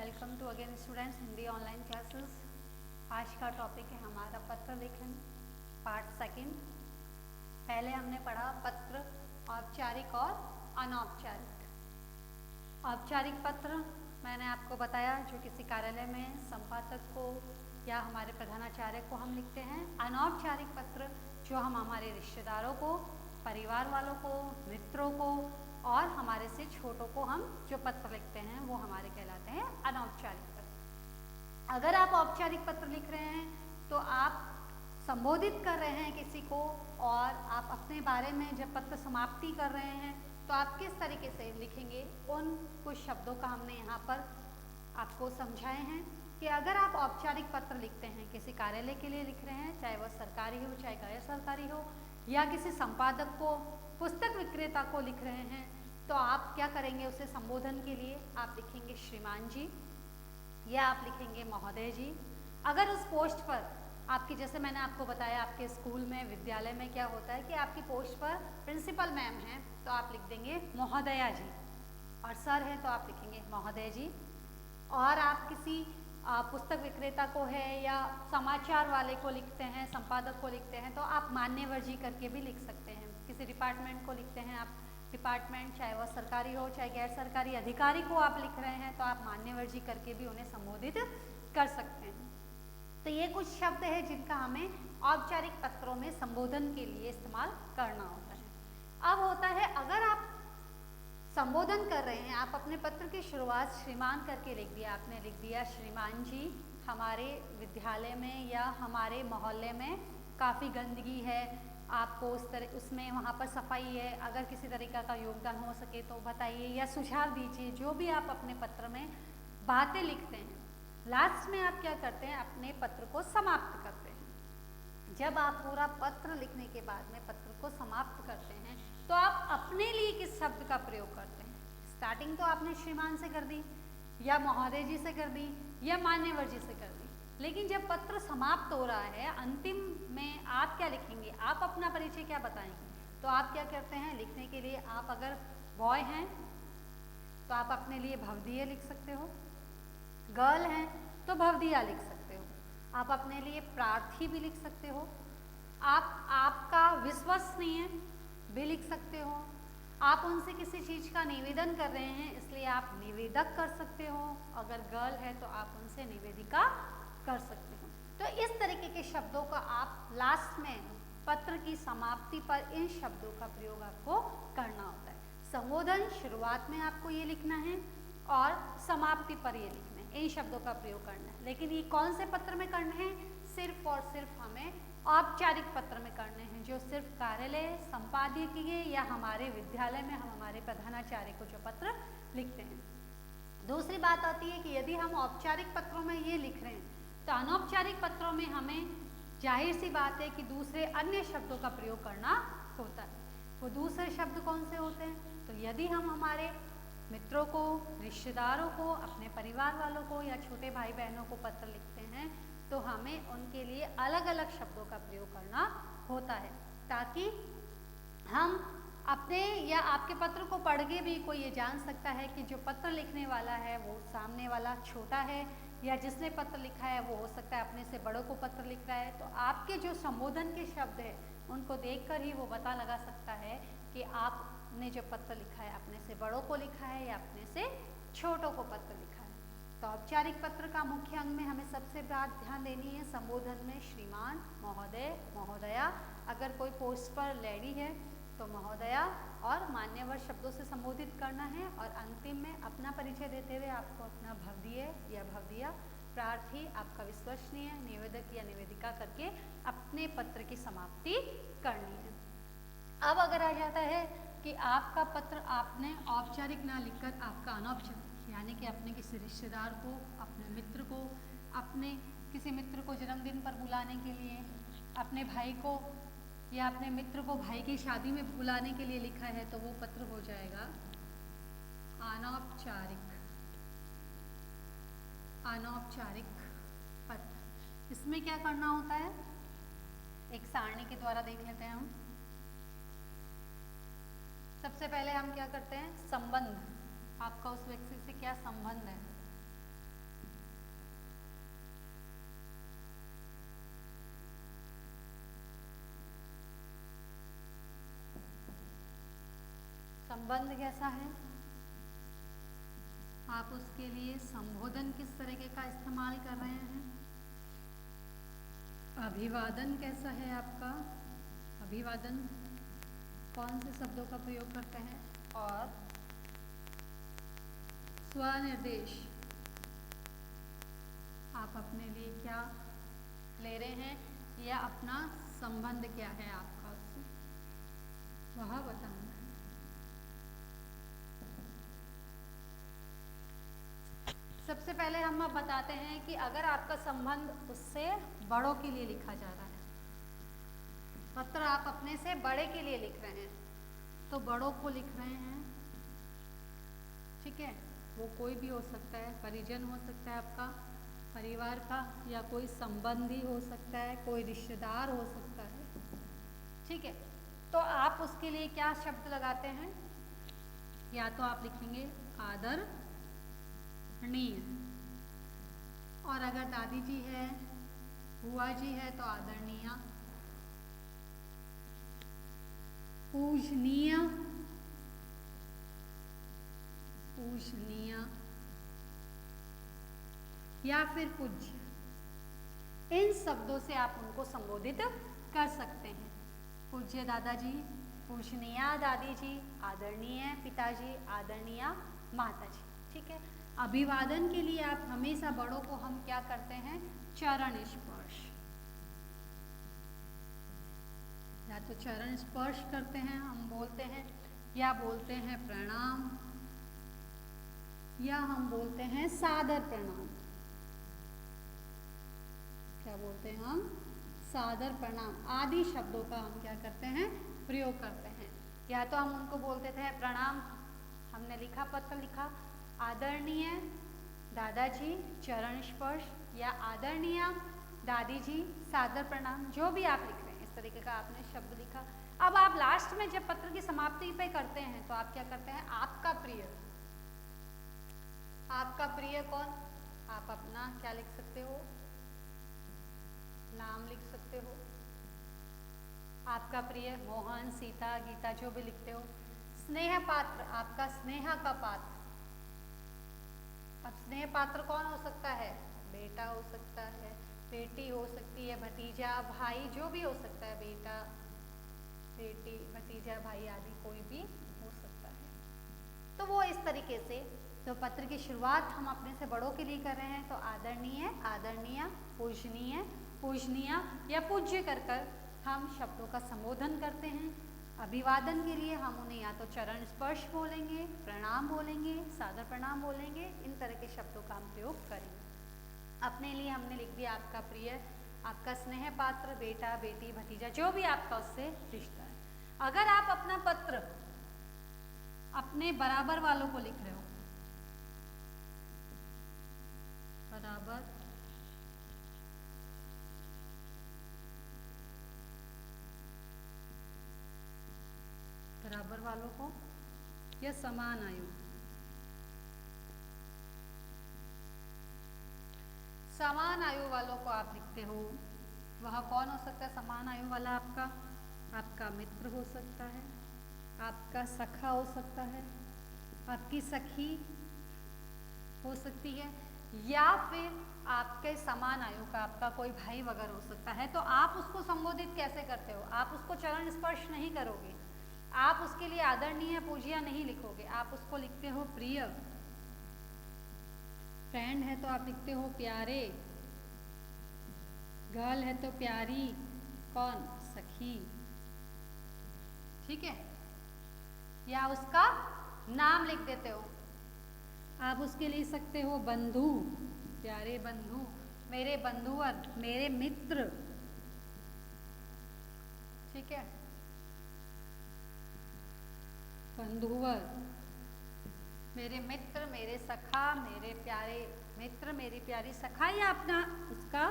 Welcome to again students Hindi online classes. आज का topic है हमारा पत्र लेखन पार्ट सेकंड। पहले हमने पढ़ा पत्र औपचारिक और अनौपचारिक। औपचारिक पत्र मैंने आपको बताया जो किसी कार्यालय में संपादक को या हमारे प्रधानाचार्य को हम लिखते हैं। अनौपचारिक पत्र जो हम हमारे रिश्तेदारों को, परिवार वालों को, मित्रों को और हमारे से छोटों को हम जो पत्र लिखते हैं वो हमारे कहलाते हैं अनौपचारिक पत्र। अगर आप औपचारिक पत्र लिख रहे हैं तो आप संबोधित कर रहे हैं किसी को और आप अपने बारे में जब पत्र समाप्ति कर रहे हैं तो आप किस तरीके से लिखेंगे, उन कुछ शब्दों का हमने यहाँ पर आपको समझाए हैं कि अगर आप औपचारिक पत्र लिखते हैं, किसी कार्यालय के लिए लिख रहे हैं, चाहे वह सरकारी हो चाहे गैर सरकारी हो, या किसी संपादक को, पुस्तक विक्रेता को लिख रहे हैं, तो आप क्या करेंगे? उसे संबोधन के लिए आप लिखेंगे श्रीमान जी या आप लिखेंगे महोदय जी। अगर उस पोस्ट पर आपकी, जैसे मैंने आपको बताया आपके स्कूल में, विद्यालय में क्या होता है कि आपकी पोस्ट पर प्रिंसिपल मैम हैं तो आप लिख देंगे महोदया जी, और सर है तो आप लिखेंगे महोदय जी। और आप किसी पुस्तक विक्रेता को है या समाचार वाले को लिखते हैं, संपादक को लिखते हैं, तो आप मान्यवर जी करके भी लिख सकते हैं। किसी डिपार्टमेंट को लिखते हैं आप, डिपार्टमेंट चाहे वह सरकारी हो चाहे गैर सरकारी अधिकारी को आप लिख रहे हैं तो आप मान्यवर जी करके भी उन्हें संबोधित कर सकते हैं। तो ये कुछ शब्द है जिनका हमें औपचारिक पत्रों में संबोधन के लिए इस्तेमाल करना होता है। अब होता है अगर आप संबोधन कर रहे हैं, आप अपने पत्र की शुरुआत श्रीमान करके लिख दिया, आपने लिख दिया श्रीमान जी, हमारे विद्यालय में या हमारे मोहल्ले में काफ़ी गंदगी है, आपको उसमें वहाँ पर सफाई है, अगर किसी तरीक़ा का योगदान हो सके तो बताइए या सुझाव दीजिए। जो भी आप अपने पत्र में बातें लिखते हैं, लास्ट में आप क्या करते हैं? अपने पत्र को समाप्त करते हैं। जब आप पूरा पत्र लिखने के बाद में पत्र को समाप्त करते हैं तो आप अपने लिए किस शब्द का प्रयोग करते हैं? स्टार्टिंग तो आपने श्रीमान से कर दी या महोदय जी से कर दी या मान्यवर जी से कर दी, लेकिन जब पत्र समाप्त हो रहा है, अंतिम में आप क्या लिखेंगे? आप अपना परिचय क्या बताएंगे? तो आप क्या करते हैं लिखने के लिए? आप अगर बॉय हैं तो आप अपने लिए भवदीय लिख सकते हो, गर्ल हैं तो भवदिया लिख सकते हो, आप अपने लिए प्रार्थी भी लिख सकते हो, आप आपका विश्वसनीय भी लिख सकते हो, आप उनसे किसी चीज़ का निवेदन कर रहे हैं इसलिए आप निवेदक कर सकते हो, अगर गर्ल है तो आप उनसे निवेदिका कर सकते हो। तो इस तरीके के शब्दों का आप लास्ट में पत्र की समाप्ति पर इन शब्दों का प्रयोग आपको करना होता है। संबोधन शुरुआत में आपको ये लिखना है और समाप्ति पर ये लिखना है, इन शब्दों का प्रयोग करना है। लेकिन ये कौन से पत्र में करना है? सिर्फ और सिर्फ हमें औपचारिक पत्र में करने हैं, जो सिर्फ कार्यालय, संपादकीय या हमारे विद्यालय में हम हमारे प्रधानाचार्य को जो पत्र लिखते हैं। दूसरी बात आती है कि यदि हम औपचारिक पत्रों में ये लिख रहे हैं तो अनौपचारिक पत्रों में हमें जाहिर सी बात है कि दूसरे अन्य शब्दों का प्रयोग करना होता है। वो दूसरे शब्द कौन से होते हैं? तो यदि हम हमारे मित्रों को, रिश्तेदारों को, अपने परिवार वालों को या छोटे भाई बहनों को पत्र लिखते हैं तो हमें उनके लिए अलग अलग शब्दों का प्रयोग करना होता है, ताकि हम अपने या आपके पत्र को पढ़ के भी कोई ये जान सकता है कि जो पत्र लिखने वाला है वो सामने वाला छोटा है, या जिसने पत्र लिखा है वो हो सकता है अपने से बड़ों को पत्र लिख रहा है। तो आपके जो संबोधन के शब्द हैं उनको देखकर ही वो पता लगा सकता है कि आपने जो पत्र लिखा है अपने से बड़ों को लिखा है या अपने से छोटों को पत्र लिखा है। तो औपचारिक पत्र का मुख्य अंग में हमें सबसे बात ध्यान देनी है संबोधन में श्रीमान, महोदय, महोदया, अगर कोई पोस्ट पर लेडी है तो महोदया और मान्यवर शब्दों से संबोधित करना है, और अंतिम में अपना परिचय देते हुए आपको अपना भवदीय या भवदिया, प्रार्थी आपका विश्वसनीय, निवेदक या निवेदिका करके अपने पत्र की समाप्ति करनी है। अब अगर आ जाता है कि आपका पत्र आपने औपचारिक ना लिखकर आपका अनौपचारिक, यानी कि अपने किसी रिश्तेदार को, अपने मित्र को, अपने किसी मित्र को जन्मदिन पर बुलाने के लिए, अपने भाई को या अपने मित्र को भाई की शादी में बुलाने के लिए लिखा है तो वो पत्र हो जाएगा अनौपचारिक, अनौपचारिक पत्र। इसमें क्या करना होता है? एक सारणी के द्वारा देख लेते हैं हम। सबसे पहले हम क्या करते हैं? संबंध, आपका उस व्यक्ति से क्या संबंध है, संबंध कैसा है, आप उसके लिए संबोधन किस तरीके का इस्तेमाल कर रहे हैं, अभिवादन कैसा है आपका, अभिवादन कौन से शब्दों का प्रयोग करते हैं, और स्वनिर्देश आप अपने लिए क्या ले रहे हैं या अपना संबंध क्या है आपका उससे, वह बताना है। सबसे पहले हम अब बताते हैं कि अगर आपका संबंध उससे बड़ों के लिए लिखा जा रहा है, पत्र आप अपने से बड़े के लिए लिख रहे हैं, तो बड़ों को लिख रहे हैं, ठीक है, वो कोई भी हो सकता है, परिजन हो सकता है आपका परिवार का, या कोई संबंधी हो सकता है, कोई रिश्तेदार हो सकता है, ठीक है। तो आप उसके लिए क्या शब्द लगाते हैं, या तो आप लिखेंगे आदरणीय, और अगर दादी जी है, बुआ जी है, तो आदरणीय, पूजनीय, पूजनीय या फिर पूज्य, इन शब्दों से आप उनको संबोधित कर सकते हैं। पूज्य दादाजी, पूजनीय दादी जी, आदरणीय पिताजी, आदरणीय माताजी, ठीक है। अभिवादन के लिए आप हमेशा बड़ों को हम क्या करते हैं, चरण स्पर्श, या तो चरण स्पर्श करते हैं, हम बोलते हैं, या बोलते हैं प्रणाम, या हम बोलते हैं सादर प्रणाम, क्या बोलते हैं हम, सादर प्रणाम आदि शब्दों का हम क्या करते हैं, प्रयोग करते हैं। या तो हम उनको बोलते थे प्रणाम, हमने लिखा, पत्र लिखा, आदरणीय दादाजी चरण स्पर्श, या आदरणीय दादी जी सादर प्रणाम, जो भी आप लिख रहे हैं इस तरीके का आपने शब्द लिखा। अब आप लास्ट में जब पत्र की समाप्ति पे करते हैं तो आप क्या करते हैं, आपका प्रिय, आपका प्रिय कौन, आप अपना क्या लिख सकते हो, नाम लिख सकते हो, आपका प्रिय मोहन, सीता, गीता, जो भी लिखते हो। स्नेह पात्र, आपका स्नेह का पात्र, अब स्नेह पात्र कौन हो सकता है, बेटा हो सकता है, बेटी हो सकती है, भतीजा, भाई, जो भी हो सकता है, बेटा, बेटी, भतीजा, भाई आदि कोई भी हो सकता है। तो वो इस तरीके से, तो पत्र की शुरुआत हम अपने से बड़ों के लिए कर रहे हैं, तो आदरणीय, आदरणीय, पूजनीय, पूजनीय या पूज्य कर कर हम शब्दों का संबोधन करते हैं। अभिवादन के लिए हम उन्हें या तो चरण स्पर्श बोलेंगे, प्रणाम बोलेंगे, सादर प्रणाम बोलेंगे, इन तरह के शब्दों का हम प्रयोग करेंगे। अपने लिए हमने लिख दिया आपका प्रिय, आपका स्नेह पात्र, बेटा, बेटी, भतीजा, जो भी आपका उससे रिश्ता है। अगर आप अपना पत्र अपने बराबर वालों को लिख रहे हो, बराबर, बराबर वालों को या समान आयु, समान आयु वालों को आप लिखते हो, वह कौन हो सकता है समान आयु वाला, आपका आपका मित्र हो सकता है, आपका सखा हो सकता है, आपकी सखी हो सकती है, या फिर आपके समान आयु का आपका कोई भाई वगैरह हो सकता है। तो आप उसको संबोधित कैसे करते हो, आप उसको चरण स्पर्श नहीं करोगे, आप उसके लिए आदरणीय पूज्य नहीं लिखोगे, आप उसको लिखते हो प्रिय। फ्रेंड है तो आप लिखते हो प्यारे, गर्ल है तो प्यारी, कौन, सखी, ठीक है, या उसका नाम लिख देते हो। आप उसके लिख सकते हो बंधु, प्यारे बंधु, मेरे बंधुवर, मेरे मित्र, ठीक है, बंधुवर, मेरे मित्र, मेरे सखा, मेरे प्यारे मित्र, मेरी प्यारी सखा, या अपना उसका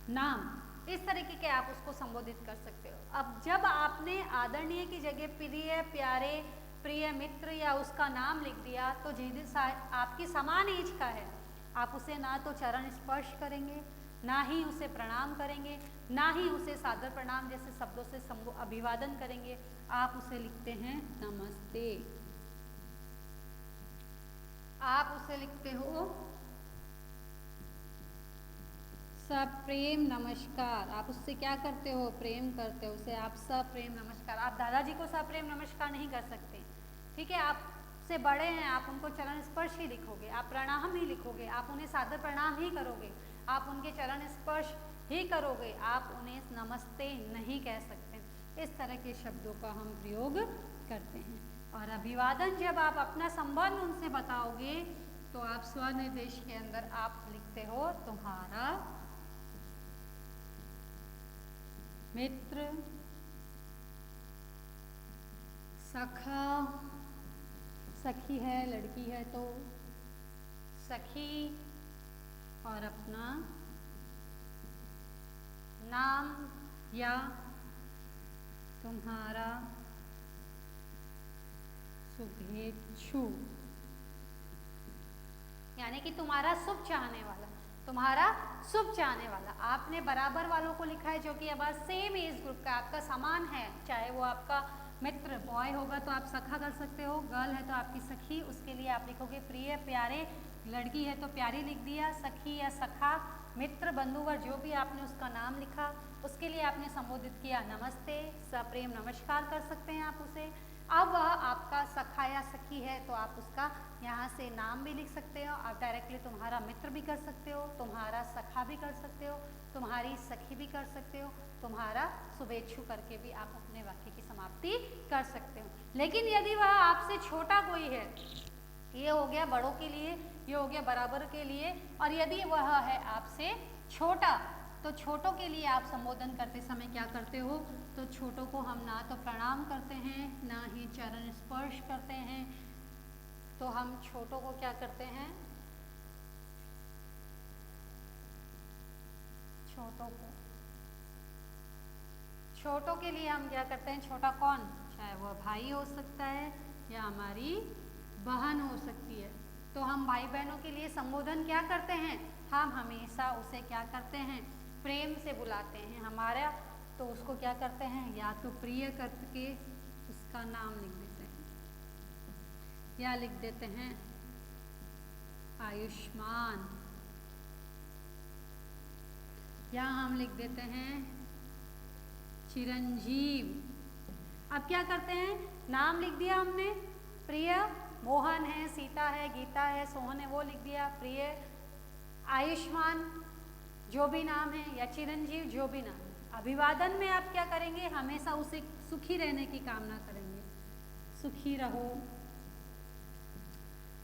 नाम, इस तरीके के आप उसको संबोधित कर सकते हो। अब जब आपने आदरणीय की जगह प्रिय, प्यारे, प्रिय मित्र या उसका नाम लिख दिया, तो जिस आपकी समान एज का है, आप उसे ना तो चरण स्पर्श करेंगे, ना ही उसे प्रणाम करेंगे, ना ही उसे सादर प्रणाम जैसे शब्दों से अभिवादन करेंगे, आप उसे लिखते हैं नमस्ते। आप उसे लिखते हो सप्रेम नमस्कार। आप उससे क्या करते हो? प्रेम करते हो उसे, आप सप्रेम नमस्कार। आप दादाजी को सप्रेम नमस्कार नहीं कर सकते, ठीक है? आपसे बड़े हैं, आप उनको चरण स्पर्श ही लिखोगे, आप प्रणाम ही लिखोगे, आप उन्हें सादर प्रणाम ही करोगे, आप उनके चरण स्पर्श ही करोगे, आप उन्हें नमस्ते नहीं कह सकते। इस तरह के शब्दों का हम प्रयोग करते हैं। और अभिवादन जब आप अपना संबंध उनसे बताओगे तो आप स्वनिर्देश के अंदर आप लिखते हो तुम्हारा मित्र, सखा, सखी है लड़की है तो सखी, और अपना नाम या तुम्हारा शुभेच्छु, यानी कि तुम्हारा शुभ चाहने वाला, तुम्हारा शुभ चाहने वाला। आपने बराबर वालों को लिखा है जो कि अब सेम एज ग्रुप का आपका समान है, चाहे वो आपका मित्र बॉय होगा तो आप सखा कर सकते हो, गर्ल है तो आपकी सखी, उसके लिए आप लिखोगे प्रिय प्यारे, लड़की है तो प्यारी लिख दिया, सखी या सखा, मित्र बंधुवर जो भी आपने उसका नाम लिखा, उसके लिए आपने संबोधित किया नमस्ते, सप्रेम नमस्कार कर सकते हैं आप उसे। अब वह आपका सखा या सखी है तो आप उसका यहाँ से नाम भी लिख सकते हो, आप डायरेक्टली तुम्हारा मित्र भी कर सकते हो, तुम्हारा सखा भी कर सकते हो, तुम्हारी सखी भी कर सकते हो, तुम्हारा शुभेच्छु करके भी आप अपने वाक्य की समाप्ति कर सकते हो। लेकिन यदि वह आपसे छोटा कोई है, ये हो गया बड़ों के लिए, ये हो गया बराबर के लिए, और यदि वह है आपसे छोटा तो छोटों के लिए आप संबोधन करते समय क्या करते हो? तो छोटों को हम ना तो प्रणाम करते हैं, ना ही चरण स्पर्श करते हैं, तो हम छोटों को क्या करते हैं? छोटों के लिए हम क्या करते हैं? छोटा कौन? चाहे वह भाई हो सकता है या हमारी बहन हो सकती है, तो हम भाई बहनों के लिए संबोधन क्या करते हैं? हम हमेशा उसे क्या करते हैं? प्रेम से बुलाते हैं हमारा, तो उसको क्या करते हैं? या तो प्रिय करके उसका नाम लिख देते हैं, या लिख देते हैं आयुष्मान, या हम लिख देते हैं चिरंजीव। अब क्या करते हैं? नाम लिख दिया हमने, प्रिय मोहन है, सीता है, गीता है, सोहन है, वो लिख दिया, प्रिय आयुष्मान जो भी नाम है, या चिरंजीव जो भी नाम है। अभिवादन में आप क्या करेंगे? हमेशा उसे सुखी रहने की कामना करेंगे, सुखी रहो,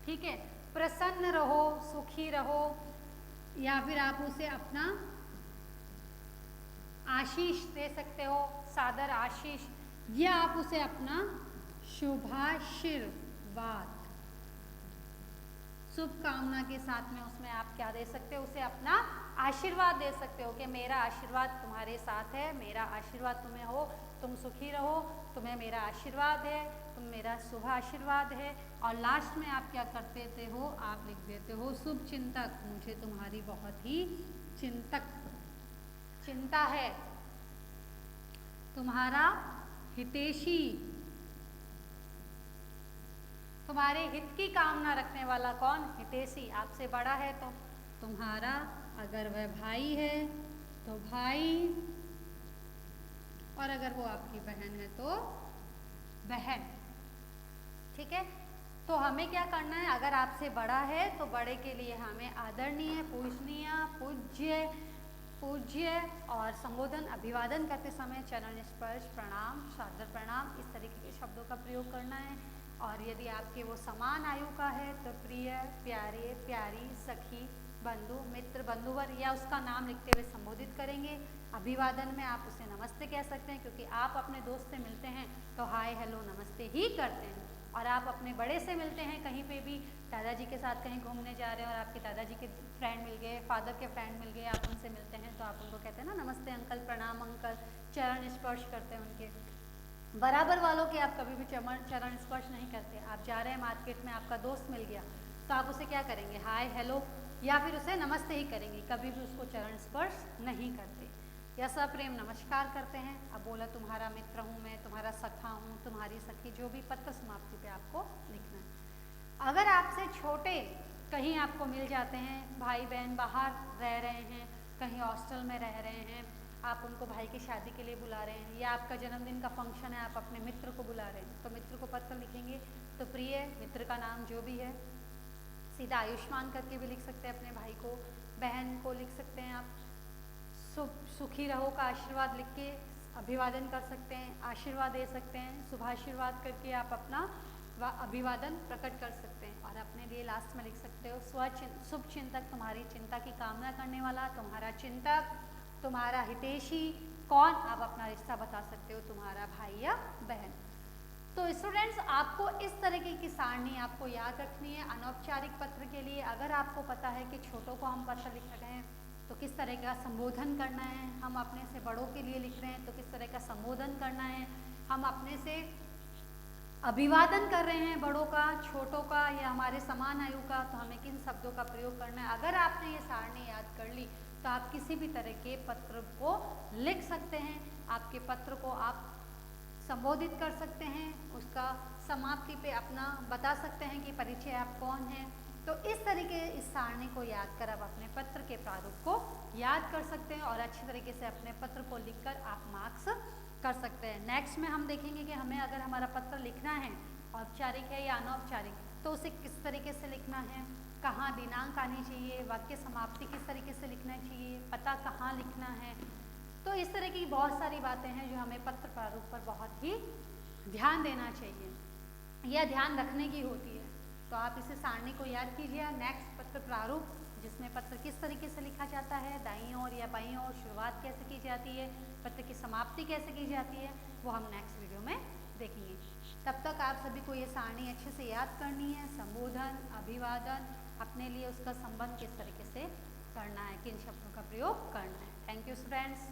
ठीक है, प्रसन्न रहो, सुखी रहो, या फिर आप उसे अपना आशीष दे सकते हो, सादर आशीष, या आप उसे अपना शुभाशीर्वाद, शुभ कामना के साथ में उसमें आप क्या दे सकते हो? उसे अपना आशीर्वाद दे सकते हो कि मेरा आशीर्वाद तुम्हारे साथ है, मेरा आशीर्वाद तुम्हें हो, तुम सुखी रहो, तुम्हें मेरा आशीर्वाद है, तुम मेरा शुभ आशीर्वाद है। और लास्ट में आप क्या करते थे हो? आप लिख देते हो शुभ चिंतक, मुझे तुम्हारी बहुत ही चिंता है, तुम्हारा हितैषी, तुम्हारे हित की कामना रखने वाला कौन? हितैषी। आपसे बड़ा है तो तुम्हारा, अगर वह भाई है तो भाई, और अगर वो आपकी बहन है तो बहन, ठीक है? तो हमें क्या करना है? अगर आपसे बड़ा है तो बड़े के लिए हमें आदरणीय, पूजनीय, पूज्य और संबोधन अभिवादन करते समय चरण स्पर्श, प्रणाम, सादर प्रणाम, इस तरीके के शब्दों का प्रयोग करना है। और यदि आपके वो समान आयु का है तो प्रिय, प्यारे, प्यारी, सखी, बंधु, मित्र, बंधुवर, या उसका नाम लिखते हुए संबोधित करेंगे। अभिवादन में आप उसे नमस्ते कह सकते हैं, क्योंकि आप अपने दोस्त से मिलते हैं तो हाय हेलो नमस्ते ही करते हैं। और आप अपने बड़े से मिलते हैं कहीं पे भी, दादाजी के साथ कहीं घूमने जा रहे हैं और आपके दादाजी के फ्रेंड मिल गए, फादर के फ्रेंड मिल गए, आप उनसे मिलते हैं तो आप उनको कहते हैं ना नमस्ते अंकल, प्रणाम अंकल, चरण स्पर्श करते हैं उनके। बराबर वालों के आप कभी भी चरण स्पर्श नहीं करते। आप जा रहे हैं मार्केट में, आपका दोस्त मिल गया तो आप उसे क्या करेंगे? हाय हेलो, या फिर उसे नमस्ते ही करेंगे, कभी भी उसको चरण स्पर्श नहीं करते, या सप्रेम नमस्कार करते हैं। अब बोला तुम्हारा मित्र हूँ मैं, तुम्हारा सखा हूँ, तुम्हारी सखी, जो भी पत्र समाप्ति पे आपको लिखना है। अगर आपसे छोटे कहीं आपको मिल जाते हैं, भाई बहन बाहर रह रहे हैं, कहीं हॉस्टल में रह रहे हैं, आप उनको भाई की शादी के लिए बुला रहे हैं, या आपका जन्मदिन का फंक्शन है, आप अपने मित्र को बुला रहे हैं, तो मित्र को पत्र लिखेंगे तो प्रिय, मित्र का नाम जो भी है, सीधा आयुष्मान करके भी लिख सकते हैं अपने भाई को, बहन को लिख सकते हैं आप, सुखी रहो का आशीर्वाद लिख के अभिवादन कर सकते हैं, आशीर्वाद दे सकते हैं, शुभाशीर्वाद करके आप अपना अभिवादन प्रकट कर सकते हैं। और अपने लिए लास्ट में लिख सकते हो, शुभ चिंतक, तुम्हारी चिंता की कामना करने वाला, तुम्हारा चिंतक, तुम्हारा हितैषी कौन, आप अपना रिश्ता बता सकते हो, तुम्हारा भाई या बहन। तो स्टूडेंट्स, आपको इस तरीके की सारणी आपको याद रखनी है अनौपचारिक पत्र के लिए। अगर आपको पता है कि छोटों को हम पत्र लिख रहे हैं तो किस तरह का संबोधन करना है, हम अपने से बड़ों के लिए लिख रहे हैं तो किस तरह का संबोधन करना है, हम अपने से अभिवादन कर रहे हैं बड़ों का, छोटों का या हमारे समान आयु का, तो हमें किन शब्दों का प्रयोग करना है। अगर आपने ये सारणी याद कर ली तो आप किसी भी तरह के पत्र को लिख सकते हैं, आपके पत्र को आप संबोधित कर सकते हैं, उसका समाप्ति पे अपना बता सकते हैं कि परिचय आप कौन हैं। तो इस तरीके इस सारणी को याद कर आप अपने पत्र के प्रारूप को याद कर सकते हैं और अच्छी तरीके से अपने पत्र को लिखकर आप मार्क्स कर सकते हैं। नेक्स्ट में हम देखेंगे कि हमें अगर हमारा पत्र लिखना है, औपचारिक है या अनौपचारिक, तो उसे किस तरीके से लिखना है, कहाँ दिनांक आनी चाहिए, वाक्य समाप्ति किस तरीके से लिखना चाहिए, पता कहाँ लिखना है। तो इस तरह की बहुत सारी बातें हैं जो हमें पत्र प्रारूप पर बहुत ही ध्यान देना चाहिए या ध्यान रखने की होती है। तो आप इसे सारणी को याद कीजिए। नेक्स्ट पत्र प्रारूप, जिसमें पत्र किस तरीके से लिखा जाता है, दाईं ओर या बाईं ओर शुरुआत कैसे की जाती है, पत्र की समाप्ति कैसे की जाती है, वो हम नेक्स्ट वीडियो में देखेंगे। तब तक आप सभी को ये सारणी अच्छे से याद करनी है। संबोधन, अभिवादन, अपने लिए उसका संबंध किस तरीके से करना है, किन शब्दों का प्रयोग करना है। Thank you students.